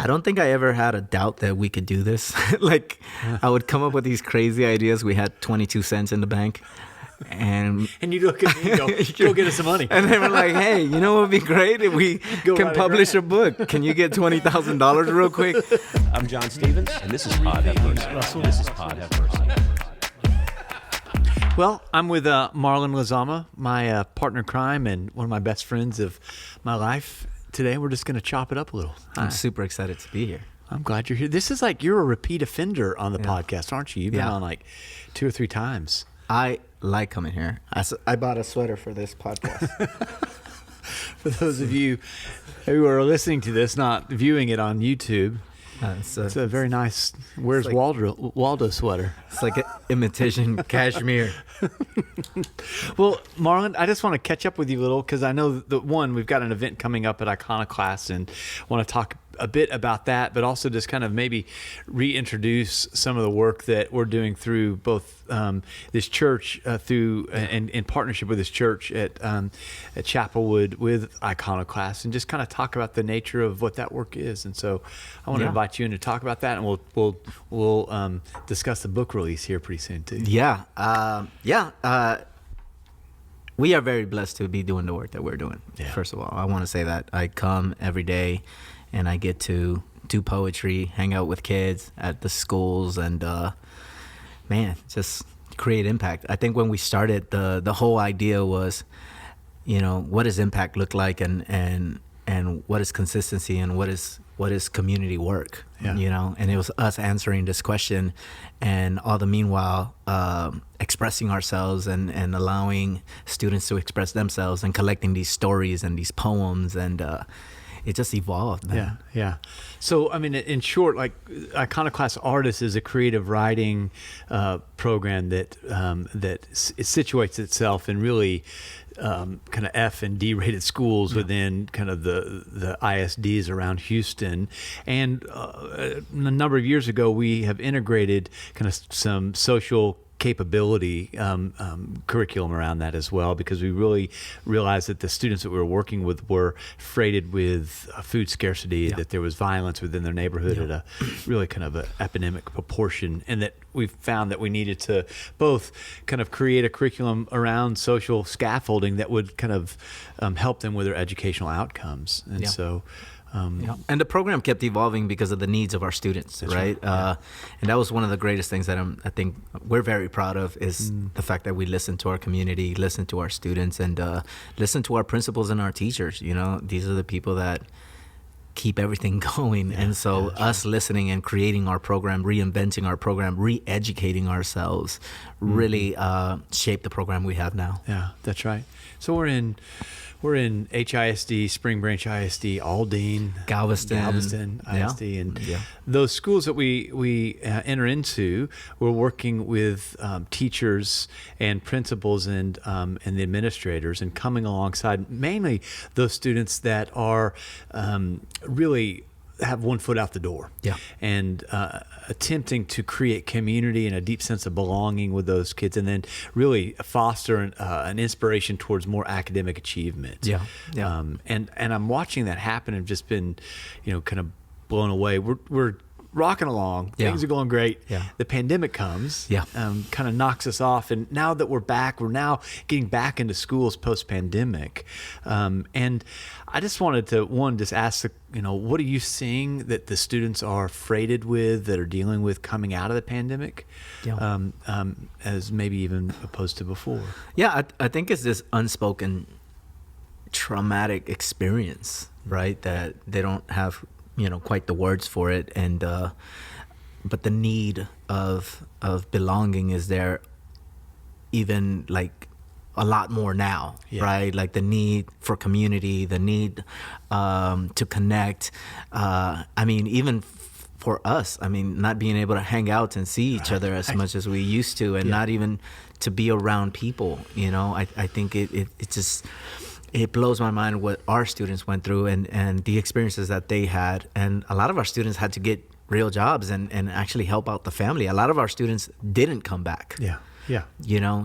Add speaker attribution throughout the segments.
Speaker 1: don't think I ever had a doubt that we could do this. Like, I would come up with these crazy ideas. We had 22 cents in the bank. And
Speaker 2: you look at me and go get us some money.
Speaker 1: And they were like, hey, you know what would be great if we can publish a book? Can you get $20,000 real quick?
Speaker 3: I'm John Stevens, and this is Pod Have Mercy. This is Pod Have Mercy.
Speaker 2: Well, I'm with Marlon Lizama, my partner in crime and one of my best friends of my life. Today, we're just going to chop it up a little. Hi.
Speaker 1: I'm super excited to be here.
Speaker 2: I'm glad you're here. This is like you're a repeat offender on the podcast, aren't you? You've been on like 2 or 3 times.
Speaker 1: I like coming here. I bought a sweater for this podcast.
Speaker 2: For those of you who are listening to this, not viewing it on YouTube, it's a very nice Where's like, Waldo sweater.
Speaker 1: It's like an imitation cashmere.
Speaker 2: Well, Marlon, I just want to catch up with you a little because I know we've got an event coming up at Iconoclast and want to talk a bit about that, but also just kind of maybe reintroduce some of the work that we're doing through both this church and in partnership with this church at Chapelwood with Iconoclast, and just kind of talk about the nature of what that work is. And so I want to invite you in to talk about that, and we'll discuss the book release here pretty soon too.
Speaker 1: We are very blessed to be doing the work that we're doing. Yeah. First of all, I want to say that I come every day and I get to do poetry, hang out with kids at the schools, and just create impact. I think when we started, the whole idea was, what does impact look like, and what is consistency, and what is community work, and it was us answering this question, and all the meanwhile expressing ourselves and allowing students to express themselves and collecting these stories and these poems, and it just evolved, man.
Speaker 2: Yeah. So, I mean, in short, like Iconoclast Artists is a creative writing program that situates itself in really kind of F and D rated schools within kind of the ISDs around Houston. And a number of years ago, we have integrated kind of some social capability curriculum around that as well, because we really realized that the students that we were working with were freighted with food scarcity, that there was violence within their neighborhood at a really kind of an epidemic proportion, and that we found that we needed to both kind of create a curriculum around social scaffolding that would kind of help them with their educational outcomes. And so
Speaker 1: and the program kept evolving because of the needs of our students, right? And that was one of the greatest things that I think we're very proud of, is the fact that we listen to our community, listen to our students, and listen to our principals and our teachers. These are the people that keep everything going. And so us listening and creating our program, reinventing our program, re-educating ourselves really shaped the program we have now.
Speaker 2: Yeah, that's right. So we're in HISD, Spring Branch ISD, Aldine, Galveston ISD, and those schools that we enter into, we're working with teachers and principals and the administrators, and coming alongside mainly those students that are really have one foot out the door, and attempting to create community and a deep sense of belonging with those kids, and then really foster an inspiration towards more academic achievement. And I'm watching that happen, and just been, kind of blown away. We're rocking along. Things are going great. The pandemic comes, kind of knocks us off. And now that we're back, we're now getting back into schools post-pandemic. And I just wanted to, just ask, what are you seeing that the students are freighted with, that are dealing with coming out of the pandemic, as maybe even opposed to before?
Speaker 1: I think it's this unspoken traumatic experience, right? That they don't have quite the words for it, and but the need of belonging is there, even like a lot more now, right? Like the need for community, the need to connect. Even for us, not being able to hang out and see each other as much as we used to, and not even to be around people. I think it just, it blows my mind what our students went through, and the experiences that they had. And a lot of our students had to get real jobs and actually help out the family. A lot of our students didn't come back.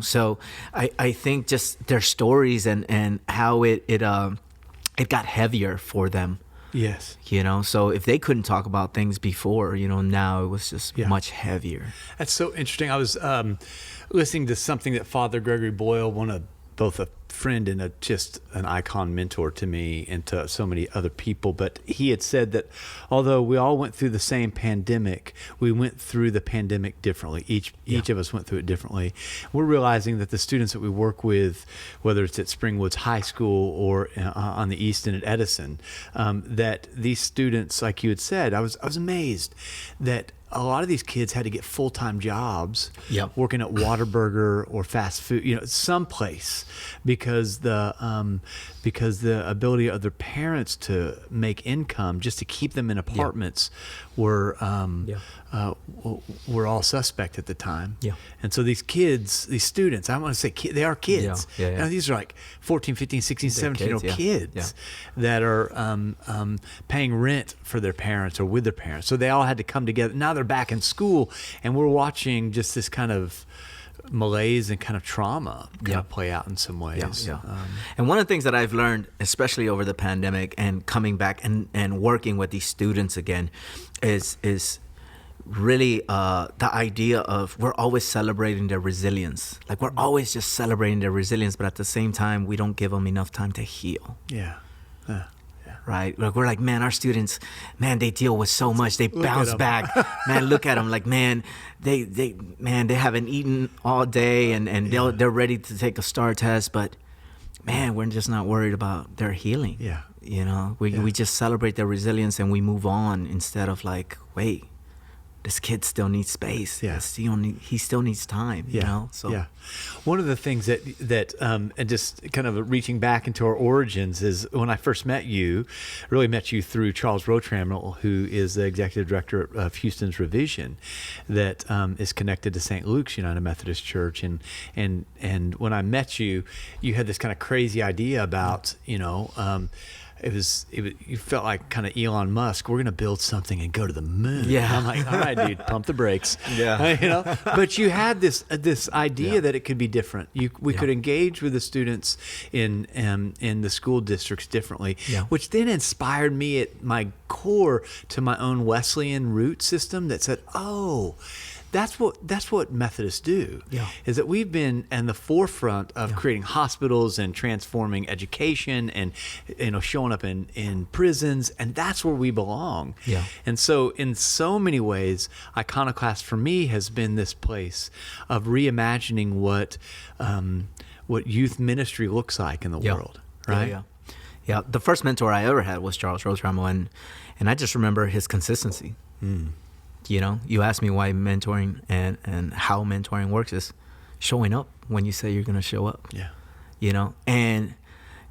Speaker 1: So I think just their stories and how it got heavier for them
Speaker 2: Yes.
Speaker 1: So if they couldn't talk about things before, now it was just much heavier.
Speaker 2: That's so interesting. I was listening to something that Father Gregory Boyle, both a friend and just an icon mentor to me and to so many other people, but he had said that although we all went through the same pandemic, we went through the pandemic differently. Each of us went through it differently. We're realizing that the students that we work with, whether it's at Springwoods High School or on the East End at Edison, that these students, like you had said, I was amazed that a lot of these kids had to get full-time jobs working at Whataburger or fast food, someplace, because the ability of their parents to make income just to keep them in apartments were all suspect at the time. And so these students, I want to say they are kids. These are like 14, 15, 16, 17-year-old kids that are paying rent for their parents or with their parents. So they all had to come together. Now they're back in school, and we're watching just this kind of malaise and kind of trauma play out in some ways.
Speaker 1: And one of the things that I've learned, especially over the pandemic and coming back and working with these students again, is really the idea of we're always celebrating their resilience. Like we're always just celebrating their resilience, but at the same time, we don't give them enough time to heal. Right? Like we're like, man, our students, man, they deal with so much. They bounce back. Man, look at them. Like, man, they haven't eaten all day and they're ready to take a STAR test, but man, we're just not worried about their healing. We just celebrate their resilience and we move on instead of like, wait, this kid still needs space. He still needs time. So
Speaker 2: one of the things that and just kind of reaching back into our origins is when I first met you through Charles Rotrammel, who is the executive director of Houston's Revision, that is connected to St. Luke's United Methodist Church, and when I met you, you had this kind of crazy idea about you felt like kind of Elon Musk. We're going to build something and go to the moon. I'm like, all right, dude, pump the brakes. But you had this idea that it could be different. We could engage with the students in the school districts differently, which then inspired me at my core to my own Wesleyan root system that said, oh, that's what Methodists do. Is that we've been in the forefront of creating hospitals and transforming education and showing up in prisons, and that's where we belong. And so in so many ways, Iconoclast for me has been this place of reimagining what youth ministry looks like in the world. Right?
Speaker 1: The first mentor I ever had was Charles Rotrammel, and I just remember his consistency. You asked me why mentoring and how mentoring works is showing up when you say you're going to show up. And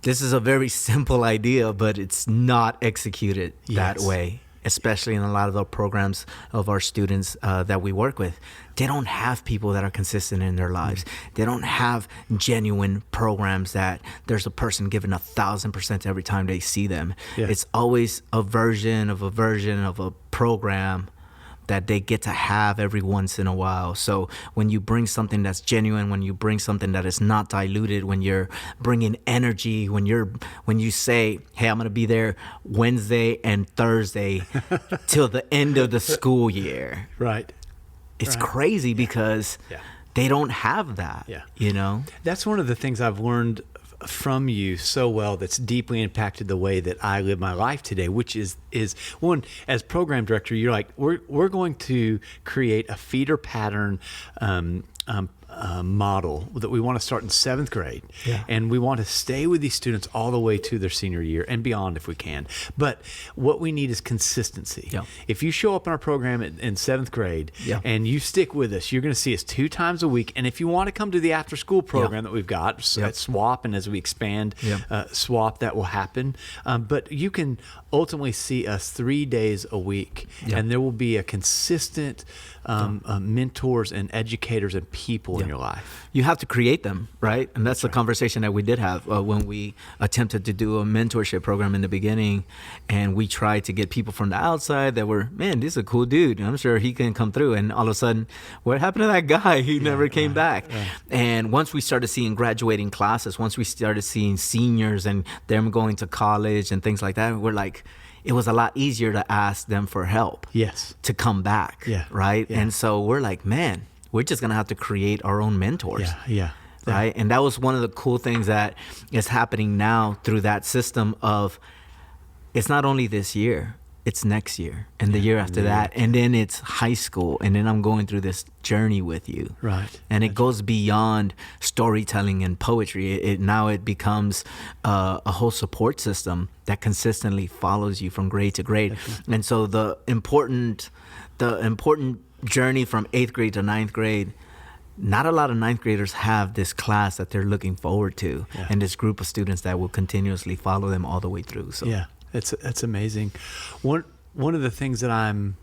Speaker 1: this is a very simple idea, but it's not executed that way, especially in a lot of the programs of our students that we work with. They don't have people that are consistent in their lives. They don't have genuine programs that there's a person giving 1,000% every time they see them. It's always a version of a program that they get to have every once in a while. So when you bring something that's genuine, when you bring something that is not diluted, when you're bringing energy, when you say, hey, I'm going to be there Wednesday and Thursday till the end of the school year. It's crazy because they don't have that,
Speaker 2: That's one of the things I've learned from you so well that's deeply impacted the way that I live my life today, which is one, as program director, you're like, we're going to create a feeder pattern model that we want to start in 7th grade. And we want to stay with these students all the way to their senior year and beyond if we can. But what we need is consistency. If you show up in our program in 7th grade and you stick with us, you're going to see us 2 times a week. And if you want to come to the after school program that we've got at SWAP, and as we expand SWAP, that will happen. But you can ultimately see us 3 days a week, and there will be a consistent mentors and educators and people in your life.
Speaker 1: You have to create them, right? And that's the conversation that we did have when we attempted to do a mentorship program in the beginning, and we tried to get people from the outside that were, man, this is a cool dude, I'm sure he can come through. And all of a sudden, what happened to that guy? He never came back. And once we started seeing graduating classes, once we started seeing seniors and them going to college and things like that, we're like, it was a lot easier to ask them for help.
Speaker 2: Yes.
Speaker 1: To come back.
Speaker 2: Yeah.
Speaker 1: Right.
Speaker 2: Yeah.
Speaker 1: And so we're like, man, we're just going to have to create our own mentors.
Speaker 2: Yeah.
Speaker 1: Right. And that was one of the cool things that is happening now through that system of, it's not only this year, it's next year and the year after that. And then it's high school. And then I'm going through this journey with you.
Speaker 2: Right.
Speaker 1: And it goes beyond storytelling and poetry. Now it becomes a whole support system that consistently follows you from grade to grade. And so the important journey from 8th grade to 9th grade, not a lot of 9th graders have this class that they're looking forward to, and this group of students that will continuously follow them all the way through. So
Speaker 2: yeah, it's amazing. One of the things that I'm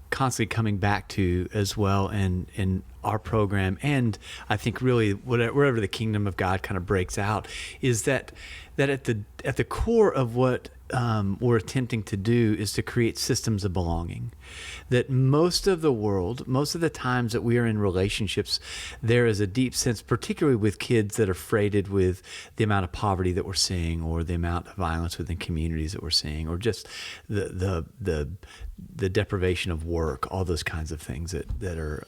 Speaker 2: constantly coming back to as well in our program, and I think really wherever the kingdom of God kind of breaks out, is that at the core of what we're attempting to do is to create systems of belonging. That most of the times that we are in relationships, there is a deep sense, particularly with kids that are freighted with the amount of poverty that we're seeing, or the amount of violence within communities that we're seeing, or just the deprivation of work, all those kinds of things that are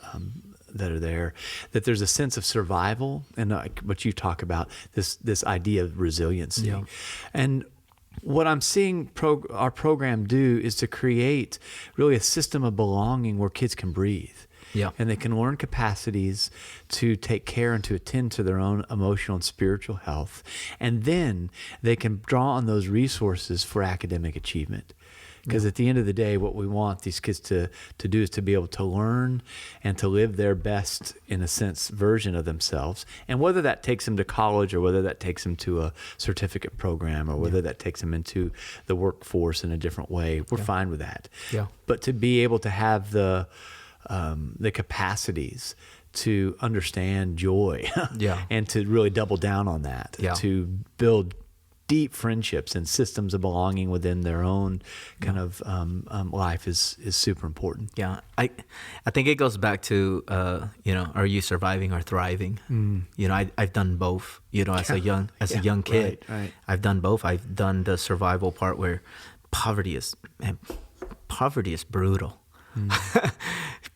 Speaker 2: there, that there's a sense of survival, and what you talk about, this idea of resiliency.
Speaker 1: Yeah.
Speaker 2: And what I'm seeing our program do is to create really a system of belonging where kids can breathe.
Speaker 1: Yeah.
Speaker 2: And they can learn capacities to take care and to attend to their own emotional and spiritual health. And then they can draw on those resources for academic achievement. Because at the end of the day, what we want these kids to do is to be able to learn and to live their best, in a sense, version of themselves. And whether that takes them to college, or whether that takes them to a certificate program, or whether that takes them into the workforce in a different way, we're fine with that.
Speaker 1: Yeah.
Speaker 2: But to be able to have the capacities to understand joy and to really double down on that, to build deep friendships and systems of belonging within their own kind of life is super important.
Speaker 1: Yeah, I think it goes back to are you surviving or thriving? I've done both. As a young kid,
Speaker 2: right.
Speaker 1: I've done both. I've done the survival part where poverty is brutal.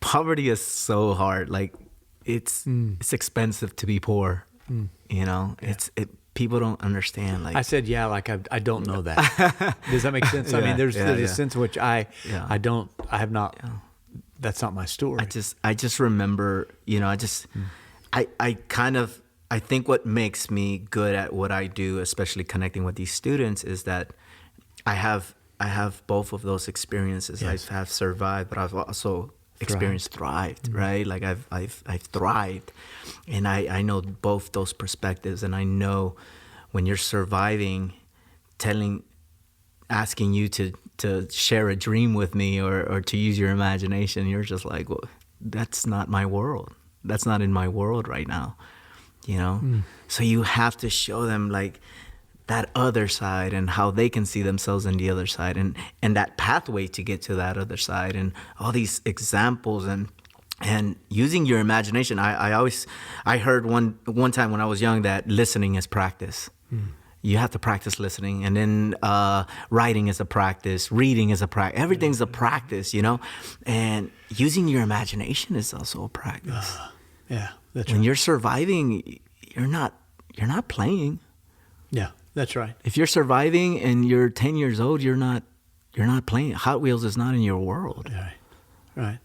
Speaker 1: Poverty is so hard. Like it's expensive to be poor. People don't understand. Like
Speaker 2: I said, I don't know that. Does that make sense? I mean, there's a sense in which I have not. That's not my story.
Speaker 1: I just remember, I think what makes me good at what I do, especially connecting with these students, is that I have both of those experiences.
Speaker 2: Yes.
Speaker 1: I have survived, but I've also thrived, right? Like I've thrived, and I know both those perspectives. And I know when you're surviving, asking you to share a dream with me, or to use your imagination, you're just like, well, that's not my world. That's not in my world right now, So you have to show them like that other side, and how they can see themselves in the other side, and that pathway to get to that other side, and all these examples, and using your imagination. I heard one time when I was young that listening is practice. You have to practice listening, and then writing is a practice, reading is a practice, everything's a practice, and using your imagination is also a practice.
Speaker 2: That's
Speaker 1: when
Speaker 2: right.
Speaker 1: you're surviving, you're not playing.
Speaker 2: Yeah, that's right.
Speaker 1: If you're surviving and you're 10 years old, you're not playing. Hot Wheels is not in your world.
Speaker 2: Right.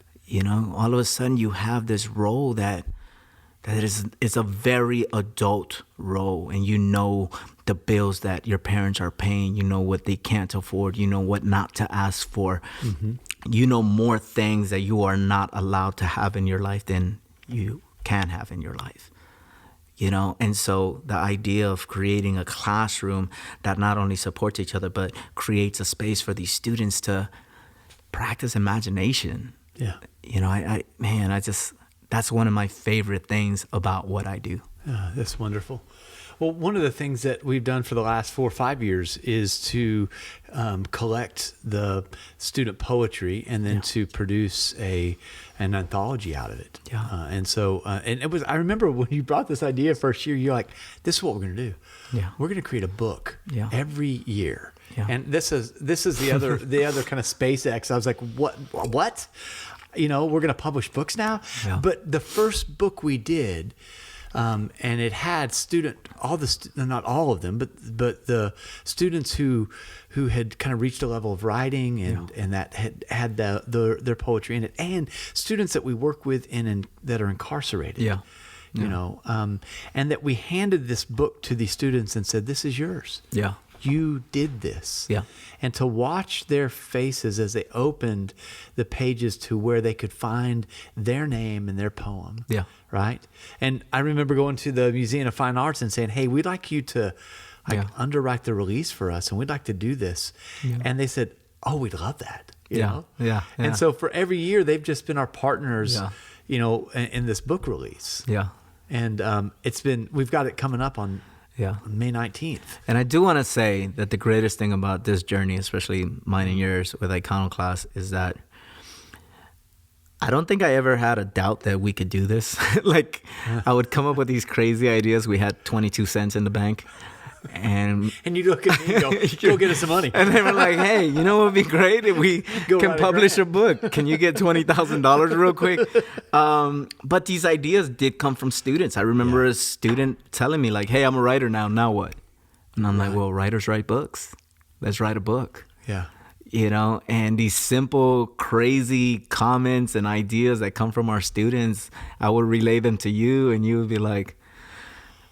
Speaker 1: All of a sudden you have this role that is a very adult role, and the bills that your parents are paying, what they can't afford, what not to ask for. More things that you are not allowed to have in your life than you can have in your life. And so the idea of creating a classroom that not only supports each other, but creates a space for these students to practice imagination.
Speaker 2: Yeah.
Speaker 1: That's one of my favorite things about what I do.
Speaker 2: That's wonderful. Well, one of the things that we've done for the last 4 or 5 years is to collect the student poetry, and then to produce an anthology out of it. And so, and it was, I remember when you brought this idea first year, you're like, this is what we're going to do.
Speaker 1: Yeah.
Speaker 2: We're going to create a book every year.
Speaker 1: Yeah.
Speaker 2: And this is the other kind of SpaceX. I was like, what? We're going to publish books now.
Speaker 1: Yeah.
Speaker 2: But the first book we did, and it had not all of them, but the students who had kind of reached a level of writing and that had their poetry in it, and students that we work with that are incarcerated.
Speaker 1: Yeah.
Speaker 2: And that we handed this book to these students and said, "This is yours.
Speaker 1: Yeah.
Speaker 2: You did this."
Speaker 1: Yeah.
Speaker 2: And to watch their faces as they opened the pages to where they could find their name and their poem.
Speaker 1: Yeah.
Speaker 2: Right. And I remember going to the Museum of Fine Arts and saying, "Hey, we'd like you to underwrite the release for us, and we'd like to do this." Yeah. And they said, "Oh, we'd love that." You know?
Speaker 1: Yeah.
Speaker 2: And so for every year, they've just been our partners, in this book release.
Speaker 1: Yeah.
Speaker 2: And we've got it coming up on May 19th.
Speaker 1: And I do want to say that the greatest thing about this journey, especially mine and yours with Iconoclast, is that I don't think I ever had a doubt that we could do this. Like, I would come up with these crazy ideas. We had 22 cents in the bank. And
Speaker 2: you look at me and go get us some money.
Speaker 1: And they were like, "Hey, you know what would be great if we can publish a book? Can you get $20,000 real quick?" But these ideas did come from students. I remember a student telling me like, "Hey, I'm a writer now what?" And I'm like, "Well, writers write books. Let's write a book."
Speaker 2: Yeah.
Speaker 1: And these simple, crazy comments and ideas that come from our students, I would relay them to you, and you would be like,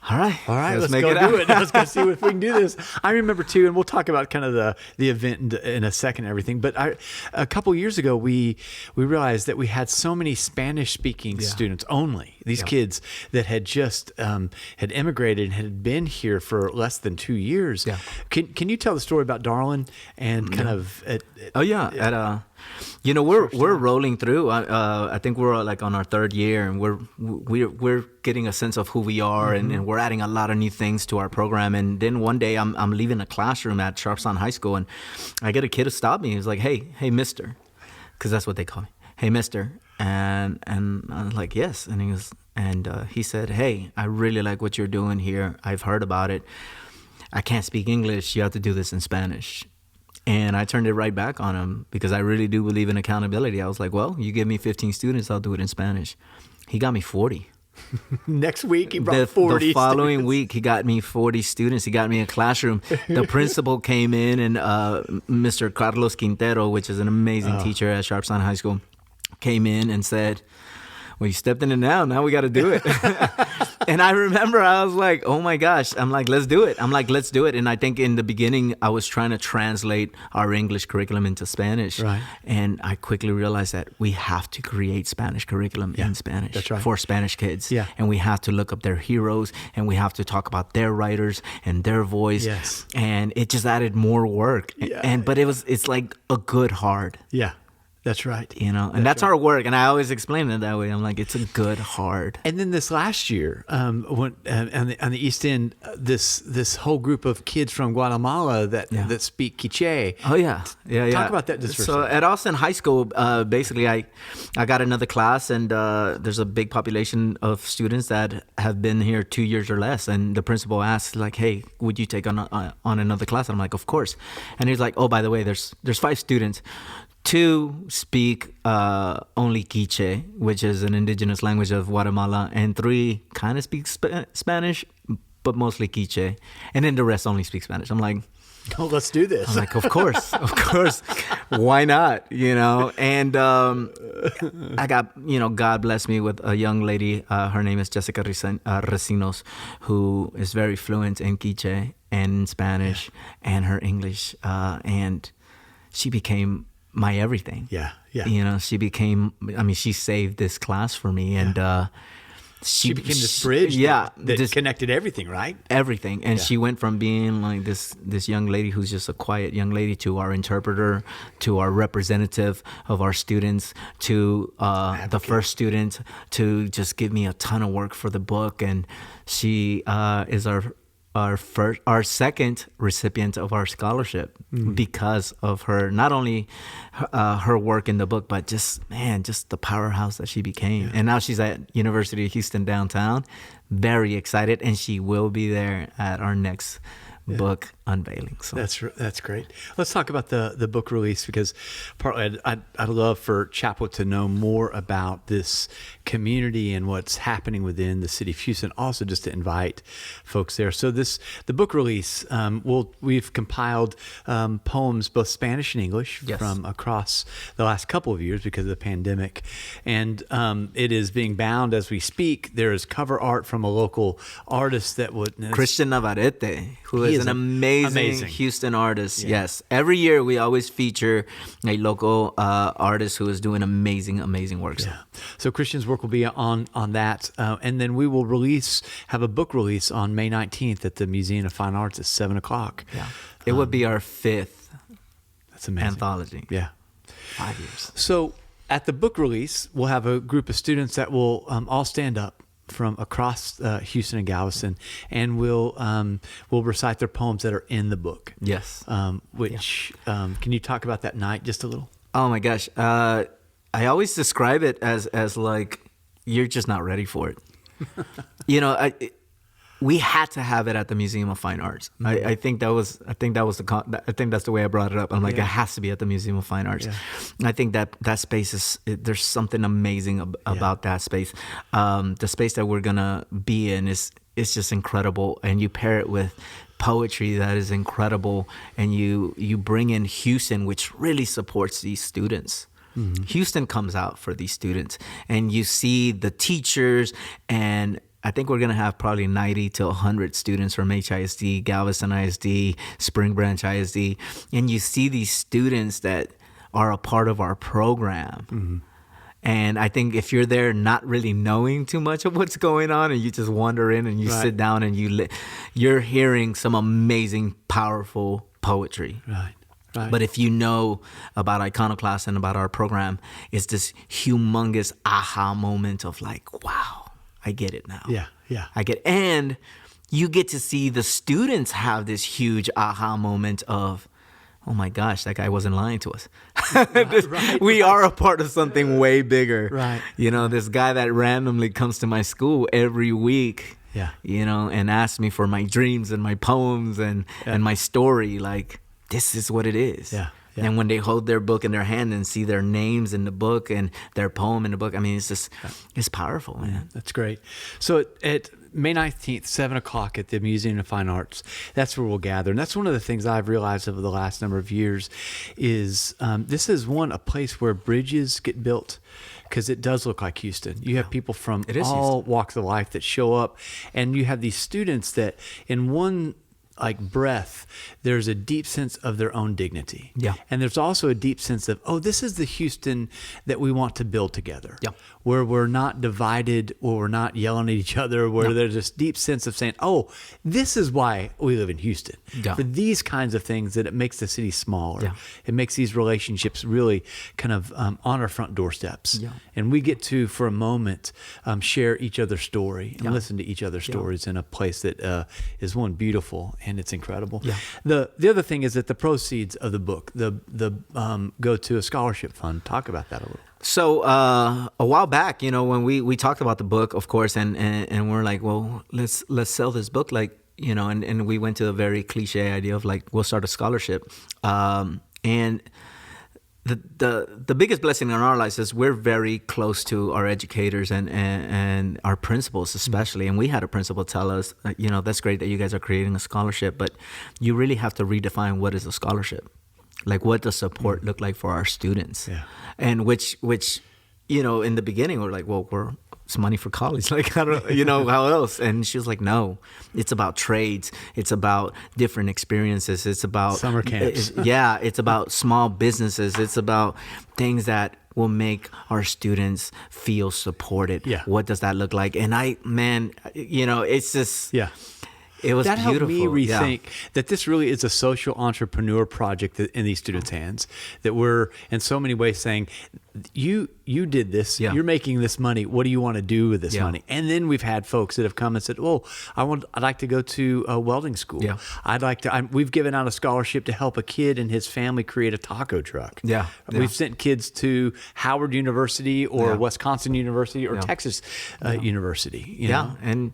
Speaker 1: All right,
Speaker 2: let's go do it. Let's go see if we can do this. I remember too, and we'll talk about kind of the event in a second and everything. But a couple years ago, we realized that we had so many Spanish-speaking students only. These kids that had just had immigrated and had been here for less than 2 years. Yeah. Can you tell the story about Darlin and kind of?
Speaker 1: We're rolling through. I think we're like on our third year, and we're getting a sense of who we are, and we're adding a lot of new things to our program. And then one day I'm leaving a classroom at Sharpstown High School, and I get a kid to stop me. He's like, "Hey, mister," because that's what they call me. "Hey, mister," and I was like, "Yes," and he said, "Hey, I really like what you're doing here. I've heard about it. I can't speak English. You have to do this in Spanish." And I turned it right back on him because I really do believe in accountability. I was like, "Well, you give me 15 students, I'll do it in Spanish." He got me 40.
Speaker 2: Next week, he brought 40
Speaker 1: The following
Speaker 2: students.
Speaker 1: week, he got me 40 students. He got me a classroom. The principal came in, and Mr. Carlos Quintero, which is an amazing teacher at Sharpstown High School, came in and said, "Well, you stepped in it now we got to do it." And I remember I was like, "Oh my gosh." I'm like, "Let's do it." And I think in the beginning, I was trying to translate our English curriculum into Spanish.
Speaker 2: Right.
Speaker 1: And I quickly realized that we have to create Spanish curriculum in Spanish.
Speaker 2: That's right.
Speaker 1: For Spanish kids.
Speaker 2: Yeah.
Speaker 1: And we have to look up their heroes, and we have to talk about their writers and their voice.
Speaker 2: Yes.
Speaker 1: And it just added more work.
Speaker 2: Yeah.
Speaker 1: But it's like a good hard.
Speaker 2: Yeah. That's right.
Speaker 1: And that's our work. And I always explain it that way. I'm like, it's a good hard.
Speaker 2: And then this last year, when on the East End, this whole group of kids from Guatemala that speak Quiche.
Speaker 1: Oh yeah.
Speaker 2: Talk about that just for a
Speaker 1: So
Speaker 2: second.
Speaker 1: at Austin High School, basically, I got another class, and there's a big population of students that have been here 2 years or less. And the principal asked, like, "Hey, would you take on another class?" And I'm like, "Of course." And he's like, "Oh, by the way, there's 5 students. 2 speak only Quiche, which is an indigenous language of Guatemala, and 3 kind of speak Spanish, but mostly Quiche, and then the rest only speak Spanish." I'm like,
Speaker 2: "Oh, let's do this."
Speaker 1: I'm like, of course, why not? And I got, God bless me with a young lady. Her name is Jessica Recinos, who is very fluent in Quiche and Spanish and her English, and she became my everything.
Speaker 2: Yeah.
Speaker 1: She became, she saved this class for me, and
Speaker 2: she became this bridge that connected everything, right?
Speaker 1: Everything. And she went from being like this young lady who's just a quiet young lady to our interpreter, to our representative of our students, to the first student, to just give me a ton of work for the book. And she is our second recipient of our scholarship because of her, not only her work in the book, but just the powerhouse that she became. And now she's at University of Houston downtown, very excited, and she will be there at our next book unveiling. So
Speaker 2: that's great. Let's talk about the book release, because partly I'd love for Chapel to know more about this community and what's happening within the city of Houston. Also, just to invite folks there. So the book release, we've compiled poems, both Spanish and English, from across the last couple of years because of the pandemic, and it is being bound as we speak. There is cover art from a local artist that
Speaker 1: Christian Navarrete, who is an amazing Houston artist. Yeah. Yes. Every year we always feature a local artist who is doing amazing work.
Speaker 2: Yeah. So Christian's work will be on that. And then we will have a book release on May 19th at the Museum of Fine Arts at 7:00.
Speaker 1: Yeah. It would be our 5th anthology.
Speaker 2: Yeah.
Speaker 1: 5 years.
Speaker 2: So at the book release, we'll have a group of students that will all stand up from across Houston and Galveston, and we'll recite their poems that are in the book.
Speaker 1: Yes.
Speaker 2: Can you talk about that night just a little?
Speaker 1: Oh my gosh. I always describe it as like, you're just not ready for it. We had to have it at the Museum of Fine Arts. I think that's the way I brought it up. I'm like, it has to be at the Museum of Fine Arts. Yeah. I think that space there's something amazing about that space. The space that we're gonna be in is just incredible, and you pair it with poetry that is incredible, and you bring in Houston, which really supports these students. Mm-hmm. Houston comes out for these students, and you see the teachers, and I think we're going to have probably 90 to 100 students from HISD, Galveston ISD, Spring Branch ISD. And you see these students that are a part of our program. Mm-hmm. And I think if you're there not really knowing too much of what's going on, and you just wander in and you sit down and you're hearing some amazing, powerful poetry. Right. But if you know about Iconoclast and about our program, it's this humongous aha moment of like, wow. I get it now.
Speaker 2: Yeah.
Speaker 1: I get it. And you get to see the students have this huge aha moment of, oh my gosh, that guy wasn't lying to us. We are a part of something way bigger.
Speaker 2: Right.
Speaker 1: This guy that randomly comes to my school every week,
Speaker 2: yeah.
Speaker 1: And asks me for my dreams and my poems and my story. Like, this is what it is.
Speaker 2: Yeah. Yeah.
Speaker 1: And when they hold their book in their hand and see their names in the book and their poem in the book, I mean, it's just, it's powerful, man.
Speaker 2: That's great. So at May 19th, 7:00 at the Museum of Fine Arts, that's where we'll gather. And that's one of the things I've realized over the last number of years is this is a place where bridges get built, because it does look like Houston. You have people from all walks of life that show up, and you have these students that in one breath, there's a deep sense of their own dignity.
Speaker 1: Yeah.
Speaker 2: And there's also a deep sense of, this is the Houston that we want to build together.
Speaker 1: Yeah.
Speaker 2: Where we're not divided, or we're not yelling at each other, where there's this deep sense of saying, this is why we live in Houston. Yeah. For these kinds of things, that it makes the city smaller. Yeah. It makes these relationships really kind of on our front doorsteps. Yeah. And we get to, for a moment, share each other's story and listen to each other's stories in a place that is beautiful, and it's incredible. Yeah. The other thing is that the proceeds of the book, go to a scholarship fund. Talk about that a little.
Speaker 1: So a while back, when we talked about the book, of course, and we're like, well, let's sell this book, and we went to a very cliche idea of we'll start a scholarship, and the biggest blessing in our lives is we're very close to our educators and our principals especially. And we had a principal tell us, that's great that you guys are creating a scholarship, but you really have to redefine what is a scholarship. What does support look like for our students?
Speaker 2: Yeah.
Speaker 1: And which in the beginning we're like, well, it's money for college. I don't, how else? And she was like, no, it's about trades. It's about different experiences. It's about
Speaker 2: summer camps.
Speaker 1: It's about small businesses. It's about things that will make our students feel supported.
Speaker 2: Yeah.
Speaker 1: What does that look like? And it's just, it was
Speaker 2: that
Speaker 1: beautiful.
Speaker 2: Helped me rethink that this really is a social entrepreneur project in these students' hands, that we're in so many ways saying, you did this, you're making this money, what do you want to do with this money? And then we've had folks that have come and said, I'd like to go to a welding school. We've given out a scholarship to help a kid and his family create a taco truck. We've sent kids to Howard University or Wisconsin University or Texas University.
Speaker 1: And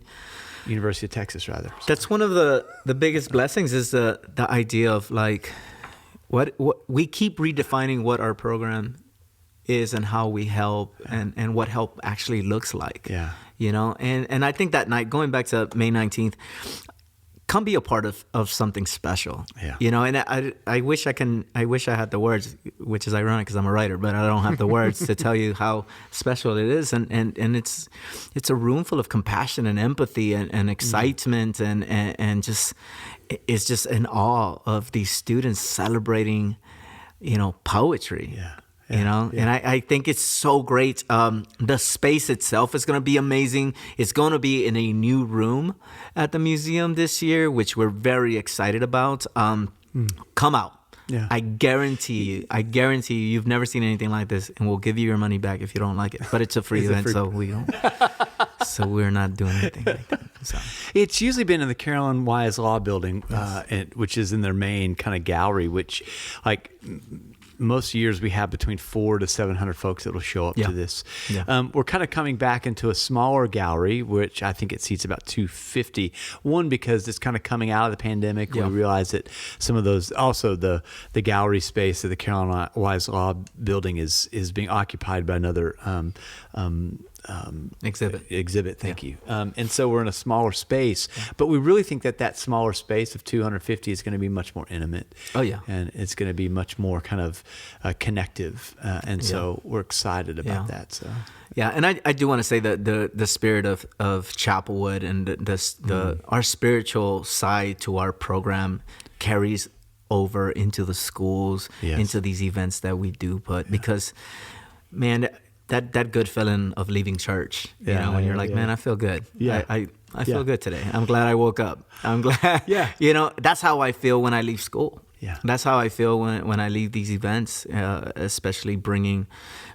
Speaker 2: University of Texas, rather. So.
Speaker 1: That's one of the biggest blessings is the idea of like what we keep redefining what our program is and how we help and what help actually looks like.
Speaker 2: Yeah.
Speaker 1: And I think that night, going back to May 19th, come be a part of something special.
Speaker 2: Yeah.
Speaker 1: And I wish I had the words, which is ironic because I'm a writer, but I don't have the words to tell you how special it is. And it's a room full of compassion and empathy and excitement and just, it's just in awe of these students celebrating, poetry.
Speaker 2: Yeah.
Speaker 1: And I think it's so great. The space itself is going to be amazing. It's going to be in a new room at the museum this year, which we're very excited about. Come out.
Speaker 2: Yeah.
Speaker 1: I guarantee you, you've never seen anything like this, and we'll give you your money back if you don't like it. But it's a free event, so we don't. So we're not doing anything like that. So.
Speaker 2: It's usually been in the Carolyn Wise Law Building, which is in their main kind of gallery, which, like, most years we have between 400 to 700 folks that will show up to this. Yeah. We're kind of coming back into a smaller gallery, which I think it seats about 250. One, because it's kind of coming out of the pandemic. We realize that some of those, also the gallery space of the Carolyn Wise Law Building is being occupied by another exhibit. Thank you. And so we're in a smaller space, but we really think that smaller space of 250 is going to be much more intimate.
Speaker 1: Oh yeah.
Speaker 2: And it's going to be much more kind of connective. And so we're excited about that. So.
Speaker 1: Yeah. And I do want to say that the spirit of Chapelwood and our spiritual side to our program carries over into the schools, into these events that we do put, because, man, that good feeling of leaving church, when you're like, man, I feel good.
Speaker 2: Yeah.
Speaker 1: I feel good today. I'm glad I woke up. I'm glad.
Speaker 2: Yeah.
Speaker 1: That's how I feel when I leave school.
Speaker 2: Yeah.
Speaker 1: That's how I feel when I leave these events, especially bringing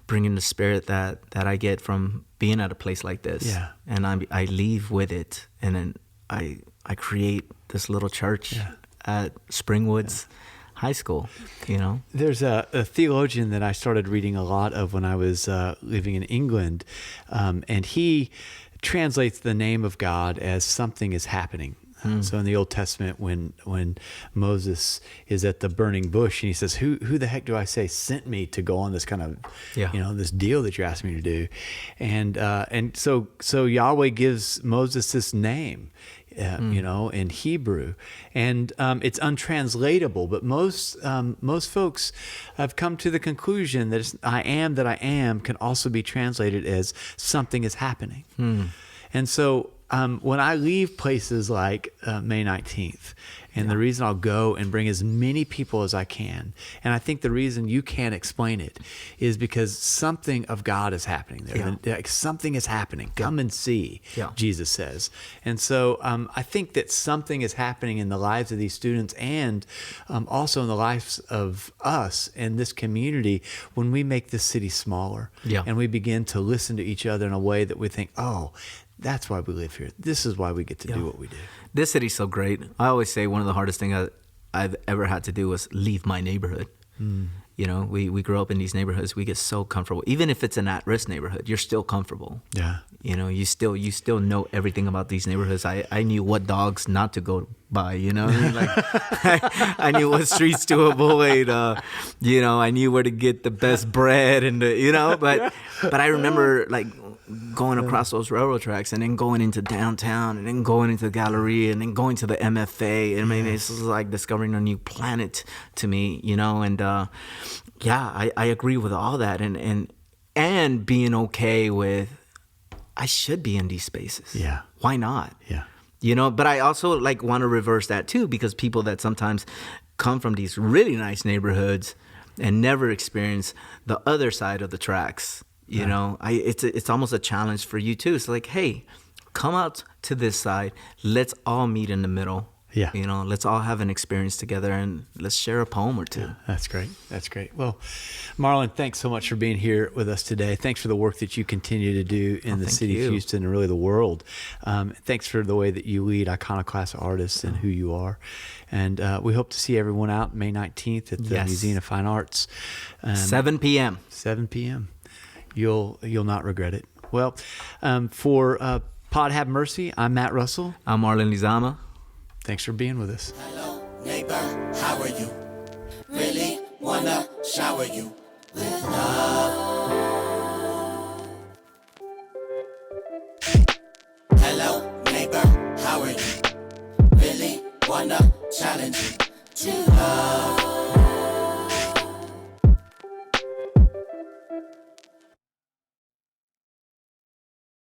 Speaker 1: the spirit that I get from being at a place like this.
Speaker 2: Yeah.
Speaker 1: And I leave with it, and then I create this little church at Springwoods High School.
Speaker 2: There's a theologian that I started reading a lot of when I was living in England, and he translates the name of God as something is happening. So in the Old Testament, when Moses is at the burning bush and he says, who the heck do I say sent me to go on this kind of, this deal that you're asking me to do? And so Yahweh gives Moses this name, in Hebrew, and it's untranslatable. But most folks have come to the conclusion that I am that I am can also be translated as something is happening. And so when I leave places like May 19th, and the reason I'll go and bring as many people as I can, and I think the reason you can't explain it is because something of God is happening there. Like, something is happening. Come and see, Jesus says. And so I think that something is happening in the lives of these students, and also in the lives of us and this community when we make this city smaller, and we begin to listen to each other in a way that we think, oh, that's why we live here. This is why we get to do what we do.
Speaker 1: This city's so great. I always say one of the hardest things I've ever had to do was leave my neighborhood. We grow up in these neighborhoods. We get so comfortable. Even if it's an at-risk neighborhood, you're still comfortable. Yeah. You still know everything about these neighborhoods. I knew what dogs not to go by. I knew what streets to avoid. I knew where to get the best bread and But I remember going across those railroad tracks and then going into downtown and then going into the gallery and then going to the MFA. I mean, this is like discovering a new planet to me, and I agree with all that and being okay with I should be in these spaces. Yeah. Why not? Yeah. But I also want to reverse that too, because people that sometimes come from these really nice neighborhoods and never experience the other side of the tracks. It's almost a challenge for you too. It's like, hey, come out to this side. Let's all meet in the middle. Yeah. Let's all have an experience together and let's share a poem or two. Yeah,
Speaker 2: that's great. That's great. Well, Marlon, thanks so much for being here with us today. Thanks for the work that you continue to do in the city of Houston and really the world. Thanks for the way that you lead Iconoclast Artists and who you are. And we hope to see everyone out May 19th at the Museum of Fine Arts.
Speaker 1: 7 p.m.
Speaker 2: 7 p.m. You'll not regret it. Well, for Pod Have Mercy. I'm Matt Russell.
Speaker 1: I'm Marlon Lizama.
Speaker 2: Thanks for being with us.
Speaker 4: Hello, neighbor, how are you? Really wanna shower you with love. Hello, neighbor, how are you? Really wanna challenge you to love.